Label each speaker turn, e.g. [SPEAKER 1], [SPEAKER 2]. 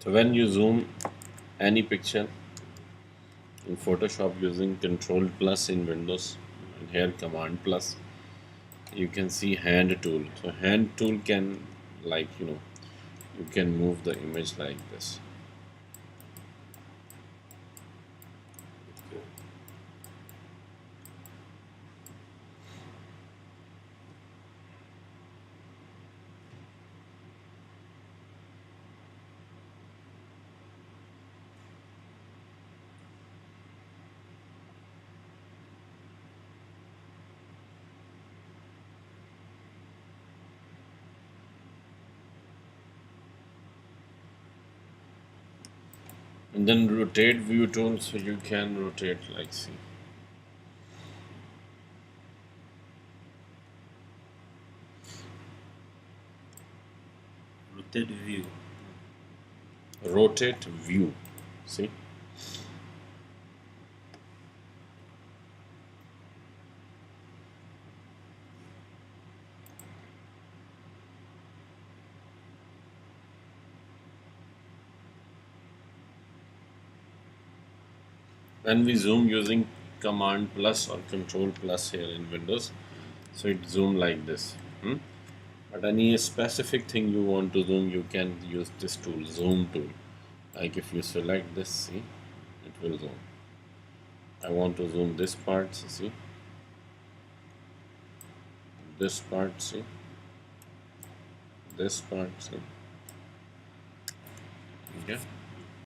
[SPEAKER 1] So when you zoom any picture in Photoshop using Control plus in Windows and here Command plus, you can see hand tool. So hand tool can, like, you can move the image like this. And then rotate view tool, so you can rotate, like, see.
[SPEAKER 2] Rotate view.
[SPEAKER 1] Rotate view, see. When we zoom using Command plus or Control plus here in Windows, so it zoom like this. But any specific thing you want to zoom, you can use this tool, zoom tool. Like if you select this, see, it will zoom. I want to zoom this part, see, this part, see, this part, see. Okay.